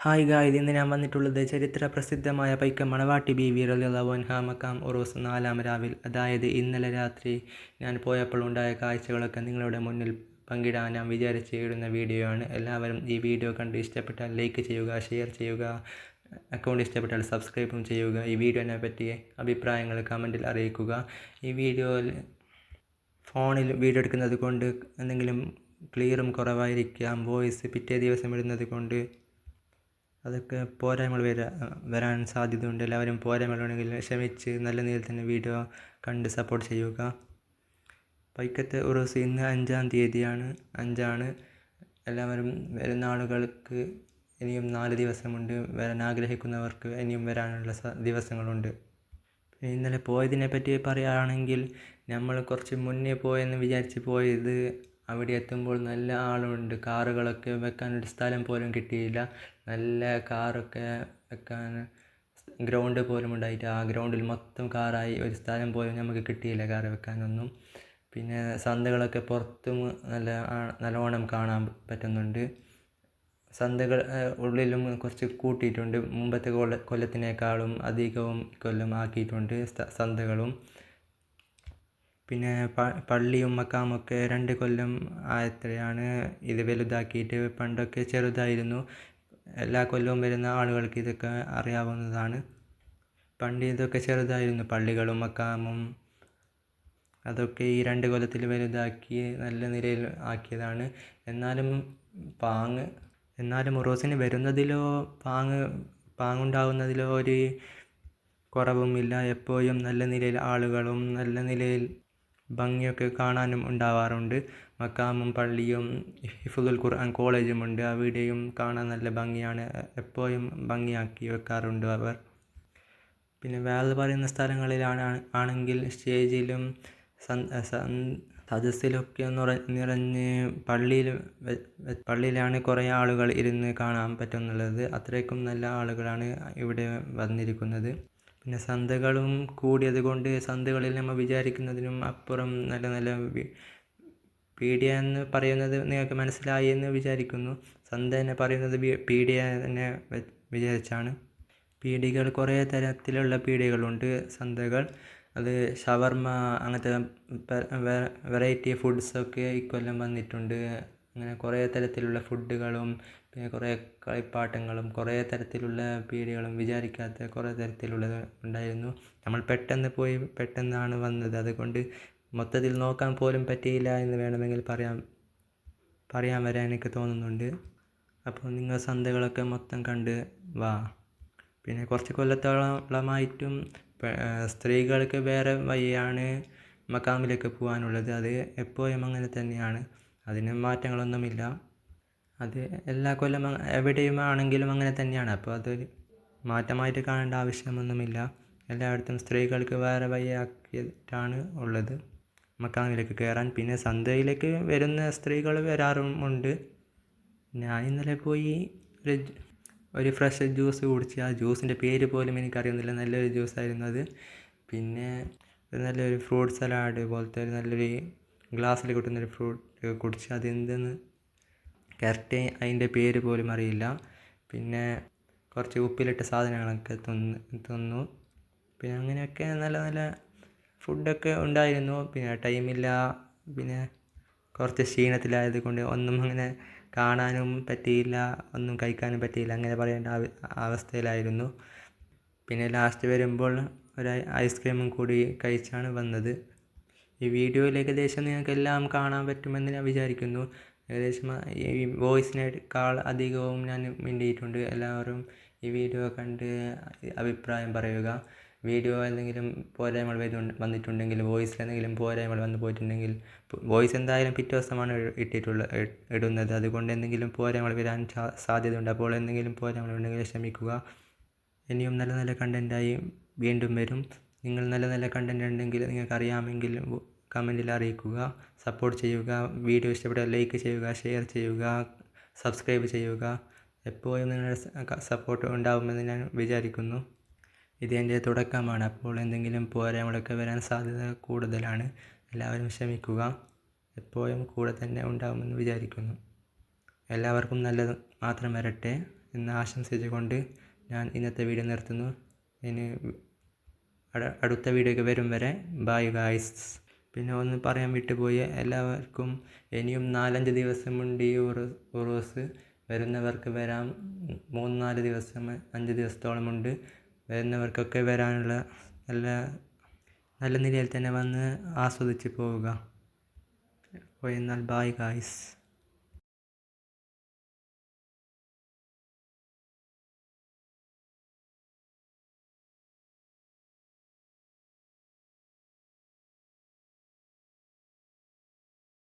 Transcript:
Hi guys, ഇന്ന് ഞാൻ വന്നിട്ടുള്ളത് ചരിത്ര പ്രസിദ്ധമായ പൈക്കം മണവാട്ടി ബീവി റളിയല്ലാഹു അൻഹാ മക്കാം ഉറൂസ് 4-ാം രാവിൽ, അതായത് ഇന്നലെ രാത്രി ഞാൻ പോയപ്പോൾ ഉണ്ടായ കാഴ്ചകളൊക്കെ നിങ്ങളുടെ മുന്നിൽ പങ്കിടാൻ ഞാൻ വിചാരിച്ച് ഇടുന്ന വീഡിയോ ആണ്. എല്ലാവരും ഈ വീഡിയോ കണ്ട് ഇഷ്ടപ്പെട്ടാൽ ലൈക്ക് ചെയ്യുക, ഷെയർ ചെയ്യുക, അക്കൗണ്ട് ഇഷ്ടപ്പെട്ടാൽ സബ്സ്ക്രൈബും ചെയ്യുക. ഈ വീഡിയോനെ പറ്റി അഭിപ്രായങ്ങൾ കമൻറ്റിൽ അറിയിക്കുക. ഈ വീഡിയോയിൽ ഫോണിൽ വീഡിയോ എടുക്കുന്നത് കൊണ്ട് എന്തെങ്കിലും ക്ലിയറും കുറവായിരിക്കാം. വോയിസ് പിറ്റേ ദിവസം ഇടുന്നത് കൊണ്ട് അതൊക്കെ പോരായ്മകൾ വരാൻ സാധ്യതയുണ്ട്. എല്ലാവരും പോരായ്മകളുണ്ടെങ്കിൽ ക്ഷമിച്ച് നല്ല രീതിയിൽ തന്നെ വീഡിയോ കണ്ട് സപ്പോർട്ട് ചെയ്യുക. പൈക്കത്തെ ഉറൂസ് ഇന്ന് 5-ാം തീയതിയാണ്. 5 എല്ലാവരും വരുന്ന ആളുകൾക്ക് ഇനിയും 4 ദിവസമുണ്ട്. വരാൻ ആഗ്രഹിക്കുന്നവർക്ക് ഇനിയും വരാനുള്ള ദിവസങ്ങളുണ്ട്. ഇന്നലെ പോയതിനെ പറ്റി പറയുകയാണെങ്കിൽ, നമ്മൾ കുറച്ച് മുന്നേ പോയെന്ന് വിചാരിച്ച് പോയത് അവിടെ എത്തുമ്പോൾ നല്ല ആളുണ്ട്. കാറുകളൊക്കെ വെക്കാനൊരു സ്ഥലം പോലും കിട്ടിയില്ല. നല്ല കാറൊക്കെ വെക്കാൻ ഗ്രൗണ്ട് പോലും ഉണ്ടായിട്ട് ആ ഗ്രൗണ്ടിൽ മൊത്തം കാറായി. ഒരു സ്ഥലം പോലും നമുക്ക് കിട്ടിയില്ല കാർ വെക്കാനൊന്നും. പിന്നെ സന്തകളൊക്കെ പുറത്തും നല്ലോണം കാണാൻ പറ്റുന്നുണ്ട്. സന്തകൾ ഉള്ളിലും കുറച്ച് കൂട്ടിയിട്ടുണ്ട്. മുമ്പത്തെ കൊല്ലത്തിനേക്കാളും അധികവും കൊല്ലം ആക്കിയിട്ടുണ്ട് സന്തകളും. പിന്നെ പള്ളിയും മക്കാമൊക്കെ 2 കൊല്ലം ആയത്രയാണ് ഇത് വലുതാക്കിയിട്ട്. പണ്ടൊക്കെ ചെറുതായിരുന്നു. എല്ലാ കൊല്ലവും വരുന്ന ആളുകൾക്ക് ഇതൊക്കെ അറിയാവുന്നതാണ്. പണ്ട് ഇതൊക്കെ ചെറുതായിരുന്നു, പള്ളികളും മക്കാമും. അതൊക്കെ ഈ 2 കൊല്ലത്തിൽ വലുതാക്കി നല്ല നിലയിൽ ആക്കിയതാണ്. എന്നാലും ഉറൂസിന് വരുന്നതിലോ പാങ്ങുണ്ടാവുന്നതിലോ ഒരു കുറവുമില്ല. എപ്പോഴും നല്ല നിലയിൽ ആളുകളും നല്ല നിലയിൽ ഭംഗിയൊക്കെ കാണാനും ഉണ്ടാവാറുണ്ട്. മക്കാമും പള്ളിയും ഹിഫ്ളുൽ ഖുർആൻ കോളേജുമുണ്ട്. അവിടെയും കാണാൻ നല്ല ഭംഗിയാണ്. എപ്പോഴും ഭംഗിയാക്കി വെക്കാറുണ്ട് അവർ. പിന്നെ വേറെ പറയുന്ന ആണെങ്കിൽ സ്റ്റേജിലും സദസ്സിലൊക്കെ നിറഞ്ഞ് പള്ളിയിലാണ് കുറേ ആളുകൾ ഇരുന്ന് കാണാൻ പറ്റുന്നുള്ളത്. അത്രയ്ക്കും നല്ല ആളുകളാണ് ഇവിടെ വന്നിരിക്കുന്നത്. പിന്നെ സന്തകളും കൂടിയത് കൊണ്ട് സന്തകളിൽ നമ്മൾ വിചാരിക്കുന്നതിനും അപ്പുറം നല്ല നല്ല പീഡിയ എന്ന് പറയുന്നത് നിങ്ങൾക്ക് മനസ്സിലായി എന്ന് വിചാരിക്കുന്നു. സന്ത എന്ന് പറയുന്നത് പീഡിയ തന്നെ വിചാരിച്ചാണ്. പീഡികൾ കുറേ തരത്തിലുള്ള പീഡികളുണ്ട്. സന്തകൾ അത് ഷവർമ അങ്ങനത്തെ വെറൈറ്റി ഫുഡ്സൊക്കെ ഇക്കൊല്ലം വന്നിട്ടുണ്ട്. അങ്ങനെ കുറേ തരത്തിലുള്ള ഫുഡുകളും പിന്നെ കുറേ കളിപ്പാട്ടങ്ങളും കുറേ തരത്തിലുള്ള പീഡികളും വിചാരിക്കാത്ത കുറേ തരത്തിലുള്ളത് ഉണ്ടായിരുന്നു. നമ്മൾ പെട്ടെന്നാണ് വന്നത്. അതുകൊണ്ട് മൊത്തത്തിൽ നോക്കാൻ പോലും പറ്റിയില്ല എന്ന് വേണമെങ്കിൽ പറയാൻ വരെ എനിക്ക് തോന്നുന്നുണ്ട്. അപ്പോൾ നിങ്ങൾ സന്തകളൊക്കെ മൊത്തം കണ്ട് വാ. പിന്നെ കുറച്ച് കൊല്ലത്തോളമായിട്ടും സ്ത്രീകൾക്ക് വേറെ വഴിയാണ് മക്കാമിലേക്ക് പോകാനുള്ളത്. അത് എപ്പോഴും അങ്ങനെ തന്നെയാണ്. അതിന് മാറ്റങ്ങളൊന്നുമില്ല. അത് എല്ലാ കൊല്ലം എവിടെയും ആണെങ്കിലും അങ്ങനെ തന്നെയാണ്. അപ്പോൾ അതൊരു മാറ്റമായിട്ട് കാണേണ്ട ആവശ്യമൊന്നുമില്ല. എല്ലായിടത്തും സ്ത്രീകൾക്ക് വേറെ വഴിയാക്കിയിട്ടാണ് ഉള്ളത് മക്കാമിലേക്ക് കയറാൻ. പിന്നെ സന്തയിലേക്ക് വരുന്ന സ്ത്രീകൾ വരാറുമുണ്ട്. ഞാൻ ഇന്നലെ പോയി ഒരു ഫ്രഷ് ജ്യൂസ് കുടിച്ച്. ആ ജ്യൂസിൻ്റെ പേര് പോലും എനിക്കറിയുന്നില്ല. നല്ലൊരു ജ്യൂസായിരുന്നു അത്. പിന്നെ നല്ലൊരു ഫ്രൂട്ട് സലാഡ് പോലത്തെ നല്ലൊരു ഗ്ലാസ്സിൽ കിട്ടുന്നൊരു ഫ്രൂട്ട് കുടിച്ച്. അതെന്തെന്ന് കറക്റ്റ് അതിൻ്റെ പേര് പോലും അറിയില്ല. പിന്നെ കുറച്ച് ഉപ്പിലിട്ട സാധനങ്ങളൊക്കെ തിന്നു. പിന്നെ അങ്ങനെയൊക്കെ നല്ല നല്ല ഫുഡൊക്കെ ഉണ്ടായിരുന്നു. പിന്നെ ടൈമില്ല. പിന്നെ കുറച്ച് ക്ഷീണത്തിലായത് കൊണ്ട് ഒന്നും അങ്ങനെ കാണാനും പറ്റിയില്ല, ഒന്നും കഴിക്കാനും പറ്റിയില്ല. അങ്ങനെ പറയേണ്ട അവസ്ഥയിലായിരുന്നു. പിന്നെ ലാസ്റ്റ് വരുമ്പോൾ ഒരു ഐസ്ക്രീമും കൂടി കഴിച്ചാണ് വന്നത്. ഈ വീഡിയോയിൽ ഏകദേശം നിങ്ങൾക്കെല്ലാം കാണാൻ പറ്റുമെന്ന് ഞാൻ വിചാരിക്കുന്നു. ഏകദേശം ഈ വോയിസിനേക്കാൾ അധികവും ഞാൻ മിണ്ടിയിട്ടുണ്ട്. എല്ലാവരും ഈ വീഡിയോ കണ്ട് അഭിപ്രായം പറയുക. വീഡിയോ എന്തെങ്കിലും പോരായ്മകൾ വന്നിട്ടുണ്ടെങ്കിൽ, വോയിസിൽ എന്തെങ്കിലും പോരായ്മകൾ വന്നു പോയിട്ടുണ്ടെങ്കിൽ, വോയിസ് എന്തായാലും പിറ്റേ ദിവസമാണ് ഇടുന്നത്. അതുകൊണ്ട് എന്തെങ്കിലും പോരായ്മകൾ വരാൻ സാധ്യതയുണ്ട്. അപ്പോൾ എന്തെങ്കിലും പോരായ്മകൾ ഉണ്ടെങ്കിൽ ക്ഷമിക്കുക. ഇനിയും നല്ല നല്ല കണ്ടൻറ്റായി വീണ്ടും വരും. നിങ്ങൾ നല്ല നല്ല കണ്ടൻറ് ഉണ്ടെങ്കിൽ നിങ്ങൾക്ക് അറിയാമെങ്കിൽ കമൻറ്റിൽ അറിയിക്കുക. സപ്പോർട്ട് ചെയ്യുക. വീഡിയോ ഇഷ്ടപ്പെട്ടാൽ ലൈക്ക് ചെയ്യുക, ഷെയർ ചെയ്യുക, സബ്സ്ക്രൈബ് ചെയ്യുക. എപ്പോഴും നിങ്ങളുടെ സപ്പോർട്ട് ഉണ്ടാകുമെന്ന് ഞാൻ വിചാരിക്കുന്നു. ഇത് എൻ്റെ തുടക്കമാണ്. അപ്പോൾ എന്തെങ്കിലും പോരായ്മകളൊക്കെ വരാൻ സാധ്യത കൂടുതലാണ്. എല്ലാവരും ക്ഷമിക്കുക. എപ്പോഴും കൂടെ തന്നെ ഉണ്ടാകുമെന്ന് വിചാരിക്കുന്നു. എല്ലാവർക്കും നല്ലത് മാത്രം വരട്ടെ. എന്ന് ആശംസിച്ചുകൊണ്ട് ഞാൻ ഇന്നത്തെ വീഡിയോ നിർത്തുന്നു. ഇനി അടുത്ത വീഡിയോയ്ക്ക് വരും വരെ ബൈ ഗായ്സ്. പിന്നെ ഒന്ന് പറയാൻ വിട്ടുപോയി, എല്ലാവർക്കും ഇനിയും 4-5 ദിവസമുണ്ട് ഈ ഉറൂസ്. വരുന്നവർക്ക് വരാം. 3-4 ദിവസം 5 ദിവസത്തോളമുണ്ട്. വരുന്നവർക്കൊക്കെ വരാനുള്ള നല്ല നിലയിൽ തന്നെ വന്ന് ആസ്വദിച്ച് പോവുക. അപ്പോൾ എന്നാൽ ബൈ ഗായ്സ്.